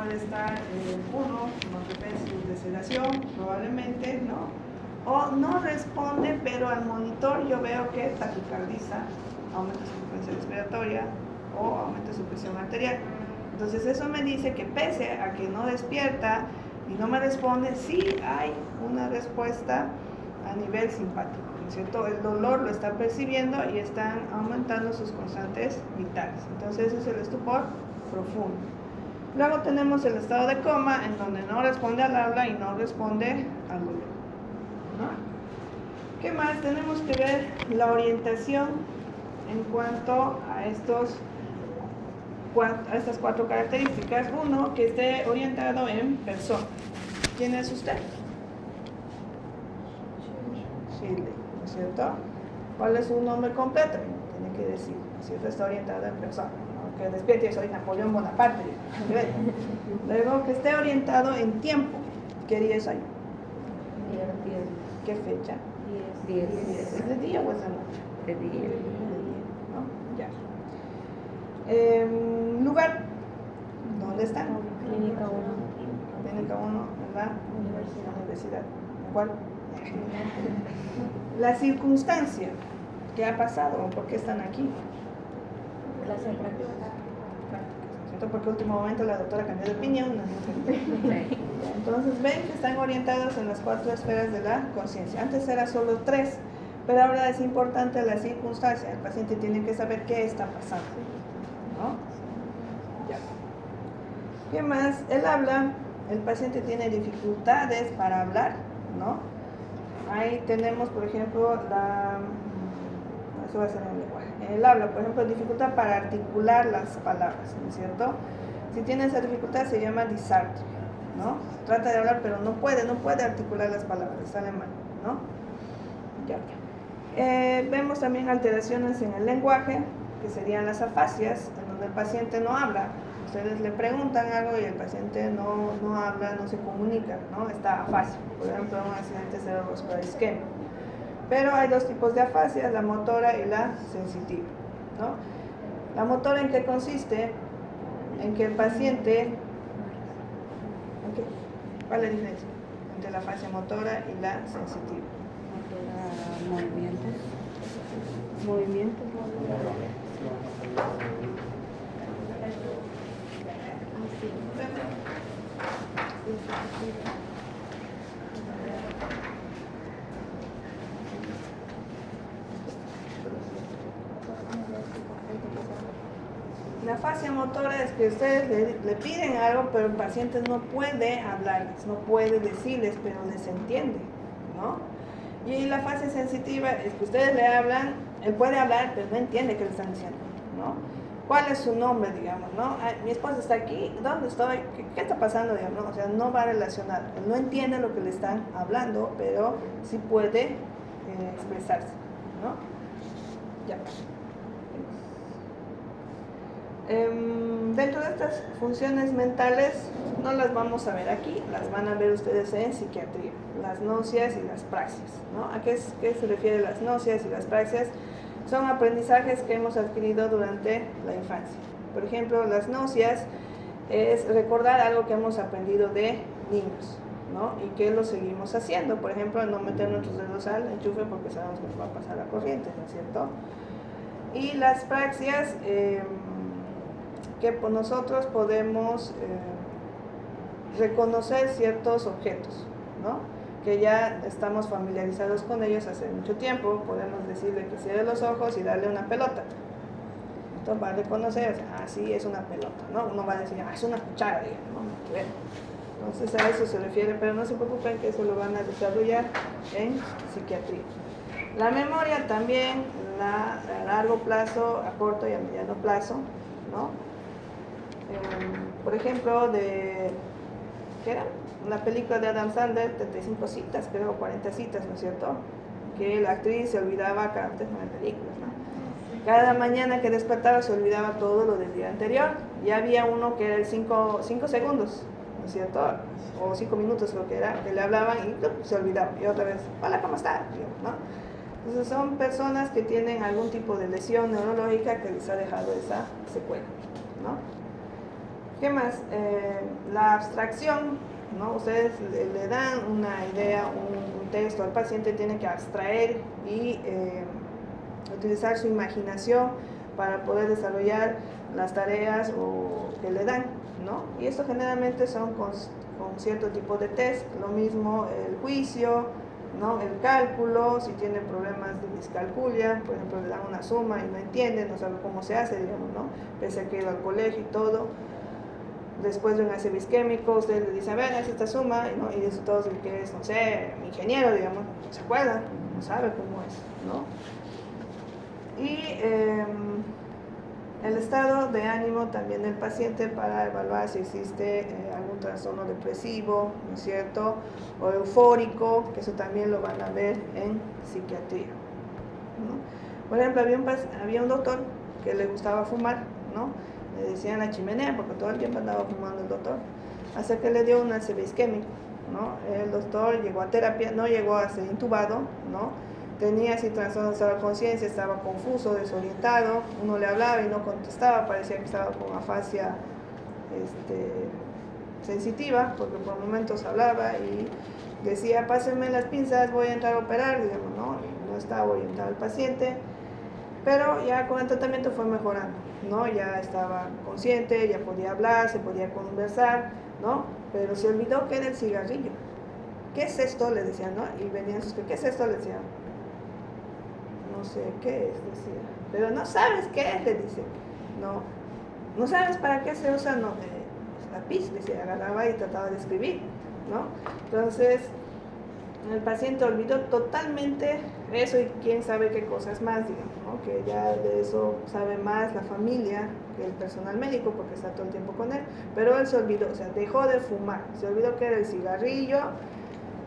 puede estar uno, como su de sedación, probablemente, ¿no? O no responde, pero al monitor yo veo que taquicardiza, aumenta su frecuencia respiratoria o aumenta su presión arterial. Entonces eso me dice que pese a que no despierta y no me responde, sí hay una respuesta a nivel simpático, ¿no es cierto? El dolor lo está percibiendo y están aumentando sus constantes vitales. Entonces ese es el estupor profundo. Luego tenemos el estado de coma, en donde no responde al habla y no responde al dolor, ¿no? ¿Qué más? Tenemos que ver la orientación en cuanto a estas cuatro características. Uno, que esté orientado en persona. ¿Quién es usted? Chile, ¿no es cierto? ¿Cuál es su nombre completo? Tiene que decir, ¿no es cierto? Está orientado en persona. Que despierte, soy Napoleón Bonaparte. Luego, que esté orientado en tiempo. ¿Qué día es hoy? 10. ¿Qué fecha? 10. ¿Es de día o es de noche? De día. ¿No? Ya. Lugar. ¿Dónde están? Clínica 1. Clínica 1 en la universidad. ¿Cuál? La circunstancia. ¿Qué ha pasado? ¿Por qué están aquí? Clase de prácticas. ¿Cierto? Porque último momento la doctora cambió de opinión. Entonces ven que están orientados en las 4 esferas de la conciencia. Antes era solo 3, pero ahora es importante la circunstancia. El paciente tiene que saber qué está pasando, ¿no? Ya. ¿Qué más? El habla. El paciente tiene dificultades para hablar, ¿no? Ahí tenemos, por ejemplo, eso va a ser en el lenguaje. El habla, por ejemplo, dificultad para articular las palabras, ¿no es cierto? Si tiene esa dificultad se llama disartria, ¿no? Trata de hablar, pero no puede articular las palabras, sale mal, ¿no? Ya. Vemos también alteraciones en el lenguaje, que serían las afasias, en donde el paciente no habla. Ustedes le preguntan algo y el paciente no habla, no se comunica, ¿no? Está afásico, por ejemplo, un accidente cerebrovascular isquémico. Pero hay 2 tipos de afasias, la motora y la sensitiva, ¿no? La motora, ¿en qué consiste? En que el paciente... ¿Cuál es la diferencia entre la afasia motora y la sensitiva? Movimientos. La afasia motora es que ustedes le piden algo, pero el paciente no puede hablarles, no puede decirles, pero les entiende, ¿no? Y la afasia sensitiva es que ustedes le hablan, él puede hablar, pero no entiende qué le están diciendo, ¿no? ¿Cuál es su nombre, digamos, no? Mi esposa está aquí, ¿dónde estoy? ¿Qué está pasando, digamos, no? O sea, no va relacionado. Él no entiende lo que le están hablando, pero sí puede expresarse, ¿no? Ya. Dentro de estas funciones mentales no las vamos a ver aquí, las van a ver ustedes en psiquiatría, las náuseas y las praxias, ¿no? ¿A qué se refiere las náuseas y las praxias? Son aprendizajes que hemos adquirido durante la infancia. Por ejemplo, las náuseas es recordar algo que hemos aprendido de niños, ¿no? Y que lo seguimos haciendo. Por ejemplo, no meter nuestros dedos al enchufe porque sabemos que nos va a pasar la corriente, ¿no es cierto? Y las praxias, que nosotros podemos reconocer ciertos objetos, ¿no? Que ya estamos familiarizados con ellos hace mucho tiempo. Podemos decirle que cierre los ojos y darle una pelota. Entonces va a reconocer, sí, es una pelota, ¿no? Uno va a decir, es una cuchara, ¿no? Entonces a eso se refiere, pero no se preocupen que eso lo van a desarrollar en psiquiatría. La memoria también, a largo plazo, a corto y a mediano plazo, ¿no? Por ejemplo, ¿qué era? Una película de Adam Sandler, 35 citas, creo, 40 citas, ¿no es cierto? Que la actriz se olvidaba cada vez en películas, ¿no? Cada mañana que despertaba se olvidaba todo lo del día anterior. Y había uno que era el 5 segundos, ¿no es cierto? O 5 minutos creo que era, que le hablaban y se olvidaba. Y otra vez, hola, ¿cómo está? ¿No? Entonces son personas que tienen algún tipo de lesión neurológica que les ha dejado esa secuela, ¿no? ¿Qué más? La abstracción, ¿no? Ustedes le dan una idea, un texto, al paciente tiene que abstraer y utilizar su imaginación para poder desarrollar las tareas que le dan, ¿no? Y esto generalmente son con cierto tipo de test, lo mismo el juicio, ¿no? El cálculo, si tiene problemas de discalculia, por ejemplo, le dan una suma y no entiende, no sabe cómo se hace, digamos, ¿no? Pese a que ha ido al colegio y todo. Después de un ACV isquémico, usted le dice, a ver, haz esta suma, ¿no? Y dice todo el que es, no sé, ingeniero, digamos, no se acuerda, no sabe cómo es, ¿no? Y el estado de ánimo también del paciente para evaluar si existe algún trastorno depresivo, ¿no es cierto? O eufórico, que eso también lo van a ver en psiquiatría, ¿no? Por ejemplo, había un doctor que le gustaba fumar, ¿no? Le decían la chimenea porque todo el tiempo andaba fumando el doctor, hasta que le dio un ACV isquémico, ¿no? El doctor llegó a terapia, no llegó a ser intubado, ¿no? Tenía así trastornos de la conciencia, estaba confuso, desorientado, uno le hablaba y no contestaba, parecía que estaba con afasia sensitiva, porque por momentos hablaba y decía, pásenme las pinzas, voy a entrar a operar, digamos, ¿no? Y no estaba orientado el paciente, pero ya con el tratamiento fue mejorando, ¿no? Ya estaba consciente, ya podía hablar, se podía conversar, ¿no? Pero se olvidó que era el cigarrillo. ¿Qué es esto? Le decían, ¿no? Y venían sus, ¿qué es esto? Le decían. No sé qué es, decía. Pero no sabes qué es, le dice. No sabes para qué se usa, no. Lápiz, decía, agarraba y trataba de escribir, ¿no? Entonces, el paciente olvidó totalmente eso y quién sabe qué cosas más, digamos, ¿no? Que ya de eso sabe más la familia que el personal médico porque está todo el tiempo con él, pero él se olvidó, o sea, dejó de fumar, se olvidó que era el cigarrillo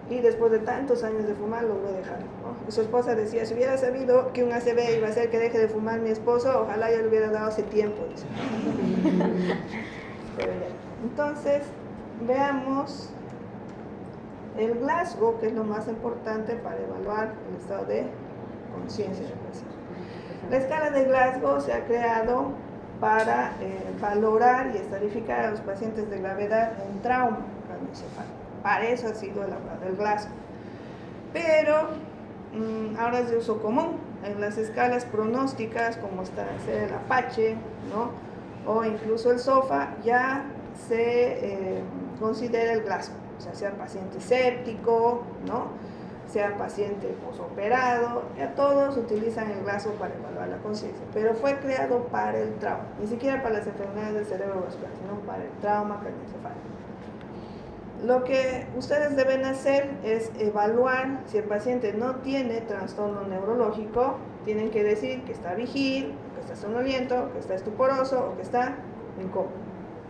y después de tantos años de fumar logró dejarlo, ¿no? Y su esposa decía, si hubiera sabido que un ACV iba a hacer que deje de fumar mi esposo, ojalá ya le hubiera dado hace tiempo, dice. Pero ya. Entonces, veamos el Glasgow, que es lo más importante para evaluar el estado de conciencia del paciente. La escala de Glasgow se ha creado para valorar y estadificar a los pacientes de gravedad en trauma craneoencefálico. Para eso ha sido elaborado el Glasgow. Pero ahora es de uso común en las escalas pronósticas, como está el Apache, ¿no? O incluso el SOFA, ya se considera el Glasgow. O sea paciente séptico, ¿no? Sea paciente posoperado, ya todos utilizan el Glasgow para evaluar la conciencia, pero fue creado para el trauma, ni siquiera para las enfermedades del cerebro vascular, sino para el trauma craneoencefálico. Lo que ustedes deben hacer es evaluar si el paciente no tiene trastorno neurológico, tienen que decir que está vigil, que está somnoliento, que está estuporoso o que está en coma,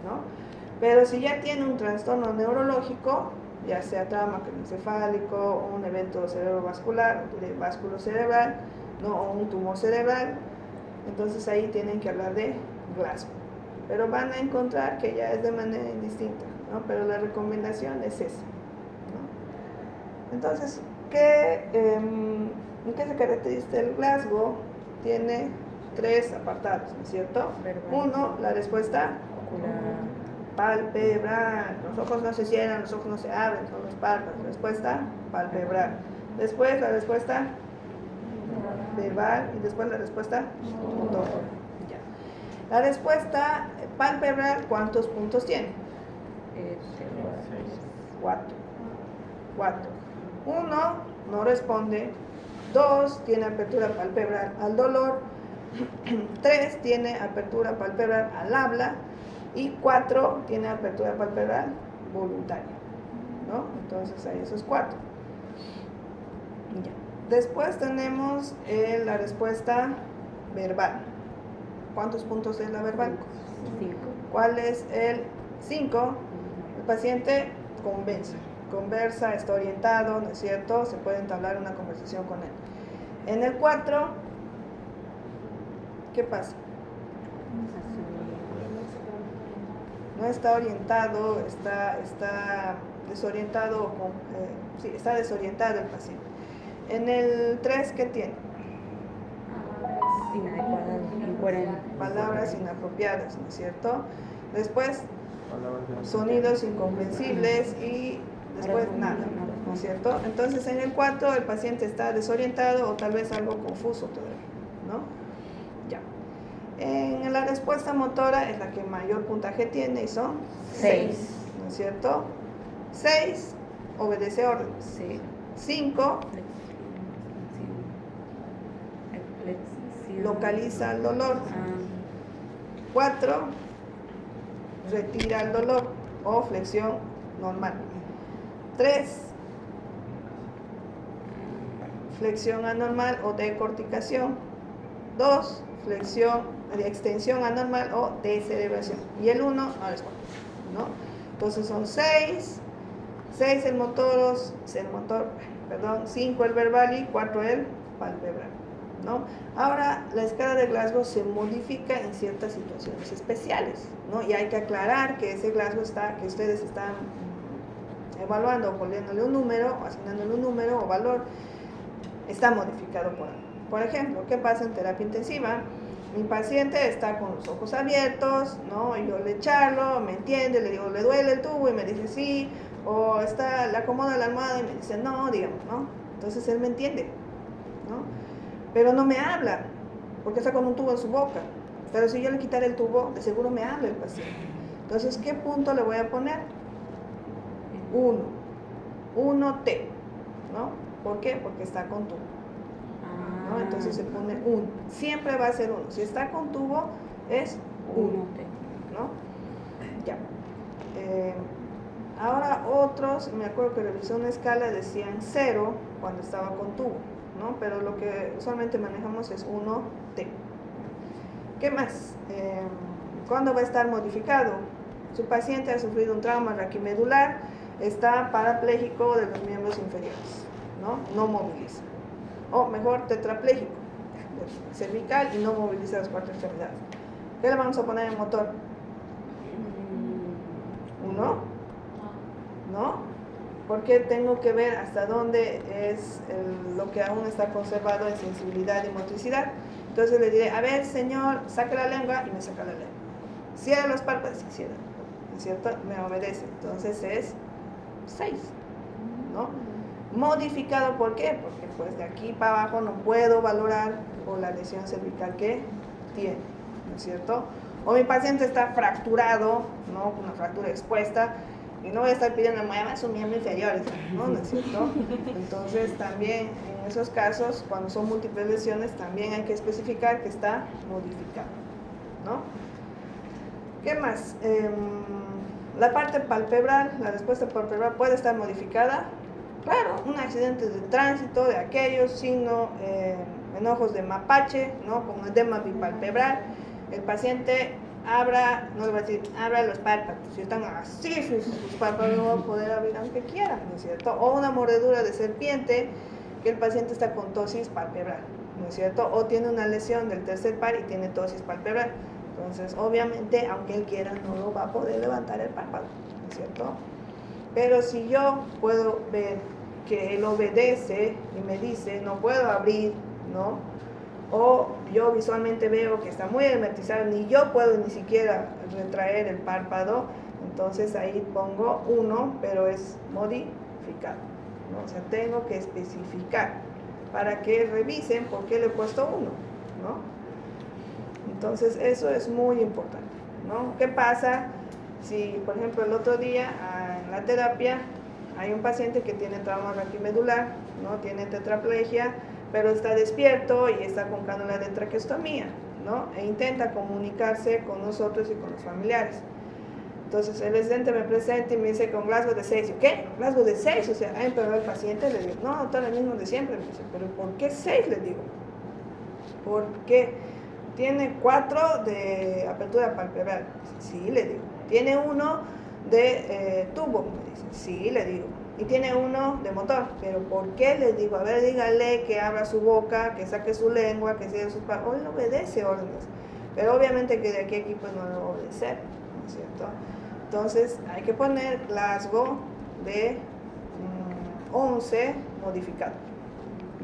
¿no? Pero si ya tiene un trastorno neurológico, ya sea trauma craneoencefálico o un evento cerebrovascular, de vásculo cerebral, ¿no? O un tumor cerebral, entonces ahí tienen que hablar de Glasgow. Pero van a encontrar que ya es de manera indistinta, ¿no? Pero la recomendación es esa, ¿no? Entonces, ¿en qué se caracteriza el Glasgow? Tiene 3 apartados, ¿no es cierto? Uno, la respuesta palpebral. Los ojos no se cierran, los ojos no se abren, son los párpados. Respuesta palpebral. Después la respuesta verbal y después la respuesta motor. Ya. La respuesta palpebral, ¿cuántos puntos tiene? 4. 1 no responde. 2 tiene apertura palpebral al dolor. 3 tiene apertura palpebral al habla. Y 4 tiene apertura palpebral voluntaria, ¿no? Entonces hay esos 4. Ya. Después tenemos la respuesta verbal. ¿Cuántos puntos es la verbal? 5. ¿Cuál es el 5? El paciente conversa, está orientado, ¿no es cierto? Se puede entablar una conversación con él. En el 4, ¿qué pasa? No está orientado, está desorientado, está desorientado el paciente. En el 3, ¿qué tiene? Inadecuadas, incoherentes. Palabras inapropiadas, ¿no es cierto? Después, sonidos incomprensibles y después nada, ¿no es cierto? Entonces en el 4 el paciente está desorientado o tal vez algo confuso todavía, ¿no? Ya. En la respuesta motora es la que mayor puntaje tiene y son 6, ¿no es cierto? 6 obedece órdenes. Sí. 5 localiza el dolor. 4 retira el dolor o flexión normal. 3 flexión anormal o decorticación. 2 flexión de extensión anormal o descerebración. Y el 1 no responde, ¿no? Entonces son 6 el motor, 5 el verbal y 4 el palpebral, ¿no? Ahora, la escala de Glasgow se modifica en ciertas situaciones especiales, ¿no? Y hay que aclarar que ese Glasgow que ustedes están evaluando, poniéndole un número, asignándole un número o valor, está modificado por algo. Por ejemplo, ¿qué pasa en terapia intensiva? Mi paciente está con los ojos abiertos, ¿no? Y yo le charlo, me entiende, le digo, ¿le duele el tubo? Y me dice sí, o le acomoda la almohada y me dice no, digamos, ¿no? Entonces él me entiende, ¿no? Pero no me habla, porque está con un tubo en su boca. Pero si yo le quitara el tubo, de seguro me habla el paciente. Entonces, ¿qué punto le voy a poner? 1T, ¿no? ¿Por qué? Porque está con tubo, ¿no? Entonces se pone 1. Siempre va a ser 1. Si está con tubo, es 1, ¿no? Ya. Ahora otros, me acuerdo que revisé una escala, decían 0 cuando estaba con tubo, ¿no? Pero lo que usualmente manejamos es 1T. ¿Qué más? ¿Cuándo va a estar modificado? Su paciente ha sufrido un trauma raquimedular, está parapléjico de los miembros inferiores, no moviliza. O mejor, tetrapléjico, cervical y no moviliza las 4 extremidades. ¿Qué le vamos a poner en motor? 1, ¿no? Porque tengo que ver hasta dónde es lo que aún está conservado en sensibilidad y motricidad. Entonces le diré, a ver, señor, saca la lengua, y me saca la lengua. Cierra los párpados, y cierra, ¿no es cierto? Me obedece. Entonces es 6, ¿no? Modificado, ¿por qué? Porque pues de aquí para abajo no puedo valorar por la lesión cervical que tiene, ¿no es cierto? O mi paciente está fracturado, ¿no? Una fractura expuesta, y no voy a estar pidiendo mueva su miembro inferior, ¿no es cierto? Entonces también en esos casos, cuando son múltiples lesiones, también hay que especificar que está modificado, ¿no? ¿Qué más? La parte palpebral, la respuesta palpebral puede estar modificada. Claro, un accidente de tránsito, de aquellos, signo, enojos de mapache, ¿no? Con edema bipalpebral, el paciente abra los párpados. Si están así, sus párpados no van a poder abrir aunque quieran, ¿no es cierto? O una mordedura de serpiente, que el paciente está con tosis palpebral, ¿no es cierto? O tiene una lesión del tercer par y tiene tosis palpebral. Entonces, obviamente, aunque él quiera, no lo va a poder levantar el párpado, ¿no es cierto? Pero si yo puedo ver que él obedece y me dice, no puedo abrir, ¿no? O yo visualmente veo que está muy hermetizado, ni yo puedo ni siquiera retraer el párpado, entonces ahí pongo 1, pero es modificado, ¿no? O sea, tengo que especificar para que revisen por qué le he puesto 1, ¿no? Entonces eso es muy importante, ¿no? ¿Qué pasa si, por ejemplo, el otro día en la terapia hay un paciente que tiene trauma raquimedular, ¿no? Tiene tetraplegia, pero está despierto y está con cánula de traqueostomía, ¿no? E intenta comunicarse con nosotros y con los familiares. Entonces el residente me presenta y me dice con Glasgow de 6. ¿Qué? ¿Glasgow de 6? O sea, ¿ha empeorado el paciente? Le digo, no, está el mismo de siempre. Me dice, ¿pero por qué 6? Le digo. Porque tiene 4 de apertura palpebral. Sí, le digo. Tiene 1 de tubo, me dice. Sí, le digo. Y tiene 1 de motor. ¿Pero por qué? Le digo, a ver, dígale que abra su boca, que saque su lengua, que cierre sus párpados. Él obedece órdenes. Pero obviamente que de aquí a aquí pues no lo va a obedecer, ¿no es cierto? Entonces hay que poner Glasgow de 11 modificado,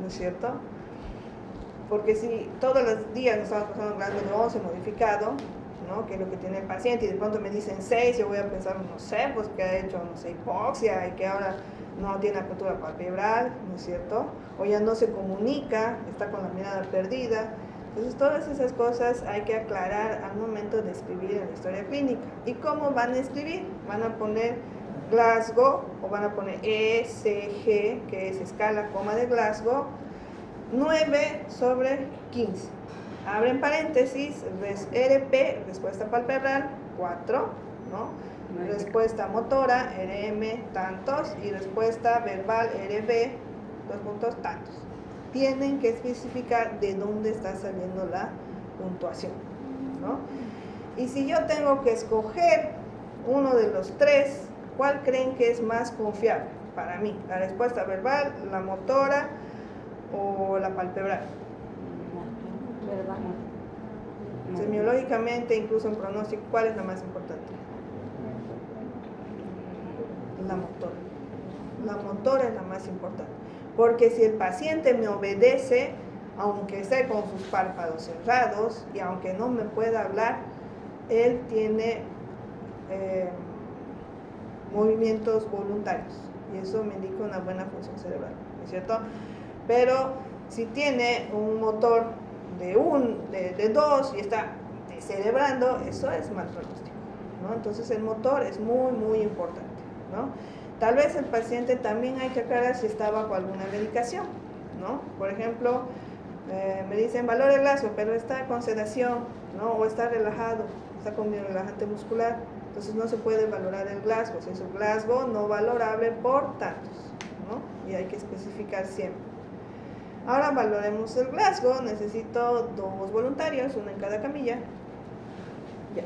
¿no es cierto? Porque si todos los días nos estamos pasando Glasgow de 11 modificado, ¿no? Que es lo que tiene el paciente, y de pronto me dicen 6, yo voy a pensar, no sé, pues que ha hecho, no sé, hipoxia y que ahora no tiene apertura palpebral, ¿no es cierto? O ya no se comunica, está con la mirada perdida. Entonces todas esas cosas hay que aclarar al momento de escribir en la historia clínica. ¿Y cómo van a escribir? Van a poner Glasgow o van a poner ECG, que es escala coma de Glasgow, 9/15. Abren paréntesis, RP, respuesta palpebral, 4, ¿no? Respuesta motora, RM, tantos, y respuesta verbal, RB, 2 puntos, tantos. Tienen que especificar de dónde está saliendo la puntuación, ¿no? Y si yo tengo que escoger uno de los 3, ¿cuál creen que es más confiable para mí? ¿La respuesta verbal, la motora o la palpebral? ¿Verdad? Semiológicamente, incluso en pronóstico, ¿cuál es la más importante? La motora. La motora es la más importante. Porque si el paciente me obedece, aunque esté con sus párpados cerrados y aunque no me pueda hablar, él tiene movimientos voluntarios. Y eso me indica una buena función cerebral, ¿no es cierto? Pero si tiene un motor de 2 y está descerebrando, eso es mal pronóstico, ¿no? Entonces el motor es muy, muy importante, ¿no? Tal vez el paciente también hay que aclarar si está bajo alguna medicación, ¿no? Por ejemplo, me dicen valor el Glasgow, pero está con sedación, ¿no? O está relajado, está con relajante muscular, entonces no se puede valorar el Glasgow. Si es un Glasgow no valorable por tantos, ¿no? Y hay que especificar siempre. Ahora valoremos el Glasgow. Necesito 2 voluntarios, uno en cada camilla. Ya.